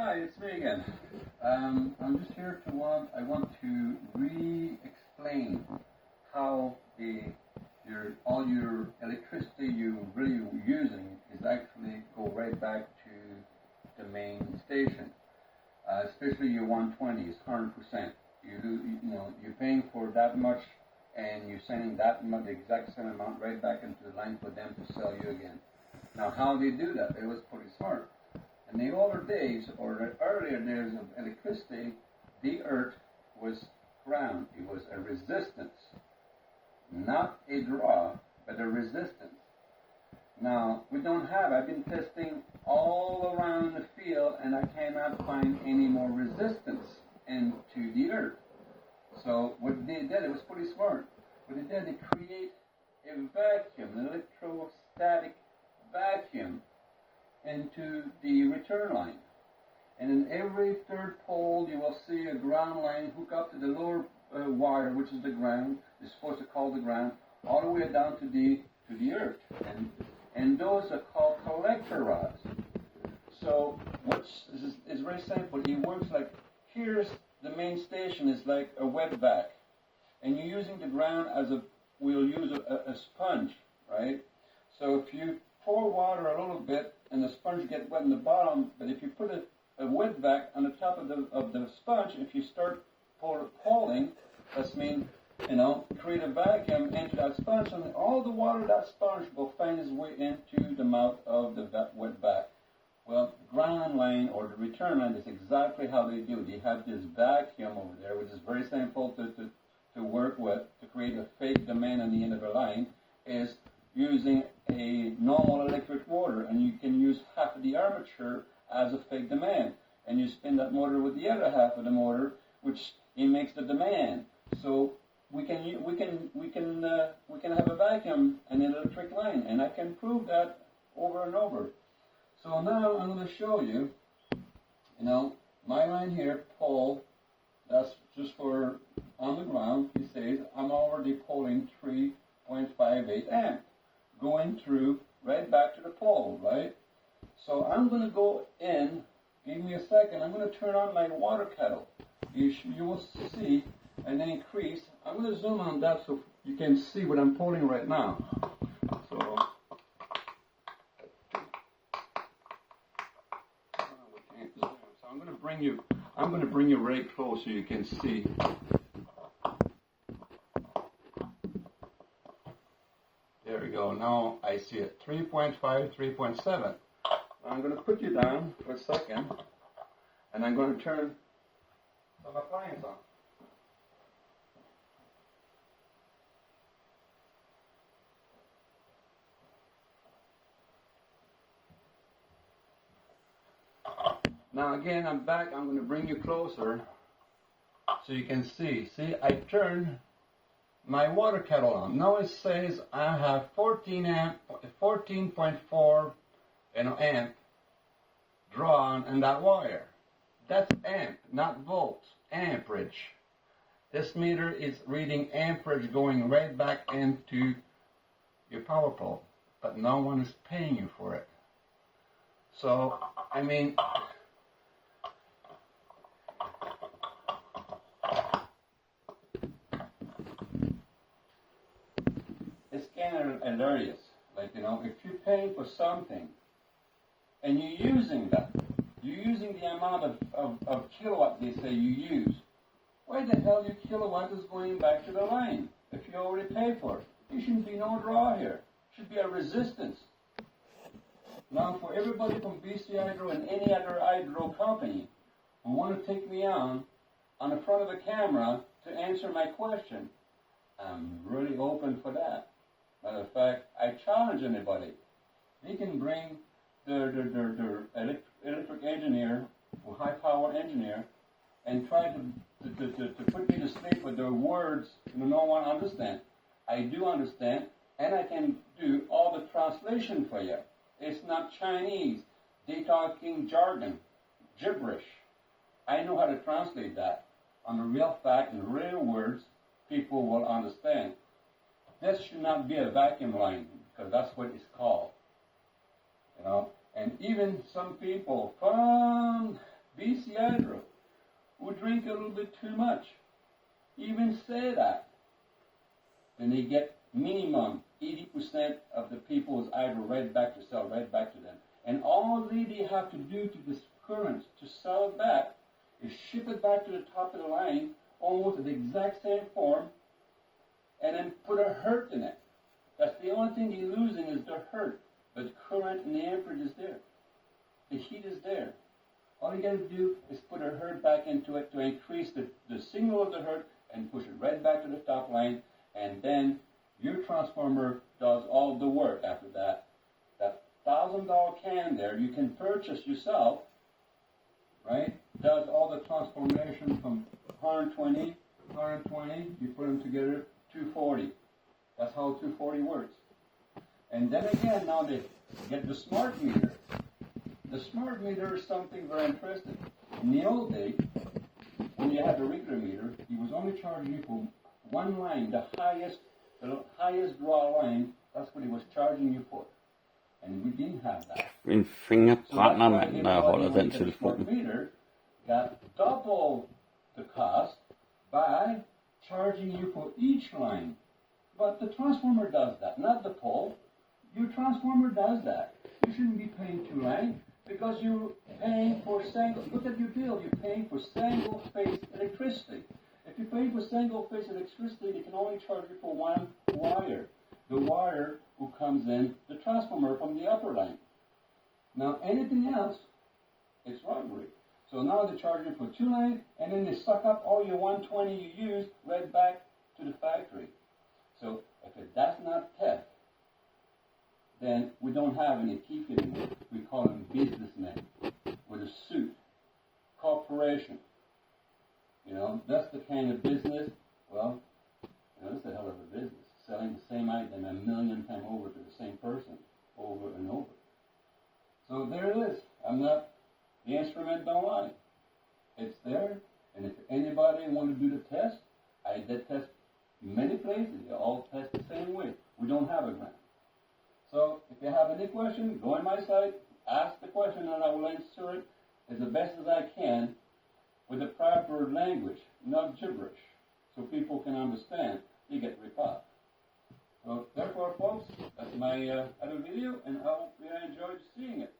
Hi, it's me again. I'm just here I want to re-explain how all your electricity you really using is actually go right back to the main station. Especially your 120s, 100%. You're paying for that much, and you're sending that much, the exact same amount, right back into the line for them to sell you again. Now, how they do that? It was pretty smart. In the older days, or the earlier days of electricity, the earth was ground. It was a resistance, not a draw, but a resistance. Now, I've been testing all around the field, and I cannot find any more resistance into the earth. So what they did, it was pretty smart. What they did, they create a vacuum, an electrostatic vacuum into the return line. And in every third pole, you will see a ground line hook up to the lower wire, which is the ground. It's supposed to call the ground, all the way down to the earth. And those are called collector rods. So it's very simple. It works like, here's the main station is like a wet vac. And you're using the ground we'll use a sponge, right? So if you pour water a little bit and the sponge gets wet in the bottom, but if you put a wet vac on the top of the sponge, if you start pulling, that means, create a vacuum into that sponge, and all the water of that sponge will find its way into the mouth of the wet vac. Well, ground line or the return line is exactly how they do. They have this vacuum over there, which is very simple to work with, to create a fake demand on the end of the line, is using a normal electric motor, and you can use half of the armature as a fake demand, and you spin that motor with the other half of the motor, which it makes the demand. So we can have a vacuum and an electric line, and I can prove that over and over. So now I'm going to show you, my line here, pole, that's just for on the ground. He says I'm already pulling 3.58 amp, going through right back to the pole, right? So I'm going to go in, give me a second, I'm going to turn on my water kettle. You will see an increase. I'm going to zoom on that so you can see what I'm pulling right now. So I'm going to bring you very close so you can see. There we go. Now I see it. 3.5, 3.7. I'm going to put you down for a second, and I'm going to turn some appliance on. Now again, I'm back. I'm going to bring you closer so you can see. See, I turned my water kettle on. Now it says I have 14.4 amp drawn in that wire. That's amp, not volts, amperage. This meter is reading amperage going right back into your power pole, but no one is paying you for it. So, it's kind of hilarious. Like, if you're paying for something and you're using that, you're using the amount of kilowatt they say you use, why the hell your kilowatt is going back to the line if you already paid for it? There shouldn't be no draw here. It should be a resistance. Now, for everybody from BC Hydro and any other hydro company who want to take me on the front of the camera to answer my question, I'm really open for that. Matter of fact, I challenge anybody. They can bring their electric engineer or high power engineer and try to put me to sleep with their words no one understands. I do understand, and I can do all the translation for you. It's not Chinese. They talking jargon, gibberish. I know how to translate that on the real fact and real words people will understand. This should not be a vacuum line, because that's what it's called. And even some people from BC Hydro, who drink a little bit too much, even say that, then they get minimum 80% of the people's hydro right back to sell right back to them. And all they have to do to this current to sell it back is ship it back to the top of the line, almost in the exact same form, and then put a hurt in it. That's the only thing you're losing is the hurt. But current and the amperage is there. The heat is there. All you got to do is put a hurt back into it to increase the signal of the hurt and push it right back to the top line, and then your transformer does all the work after that. That $1,000 can there you can purchase yourself, right? Does all the transformation from 120, you put them together, 240. That's how 240 works. And then again, now they get the smart meter. The smart meter is something very interesting. In the old days, when you had the regular meter, he was only charging you for one line, the highest draw line. That's what he was charging you for. And we didn't have that. Min finger brænder, So mand, når jeg holder den telefon. Meter got double the cost by charging you for each line. But the transformer does that, not the pole. Your transformer does that. You shouldn't be paying two lines because you're paying for single. Look at your bill. You're paying for single phase electricity. If you're paying for single phase electricity, they can only charge you for one wire. The wire who comes in the transformer from the upper line. Now anything else, it's robbery. So now they charge you for two lines, and then they suck up all your 120 you use right back to the factory. So if that's not theft, then we don't have any thief anymore. We call them businessmen with a suit, corporation. You know, that's the kind of business. Well, you know, it's a hell of a business, selling the same item 1,000,000 times over to the same person, over and over. So there it is. The instrument don't lie. It's there, and if anybody want to do the test, I did test many places. They all test the same way. We don't have a grant. So if you have any question, go on my site, ask the question, and I will answer it as the best as I can with the proper language, not gibberish, so people can understand. You get ripped off. So therefore, folks, that's my other video, and I hope you enjoyed seeing it.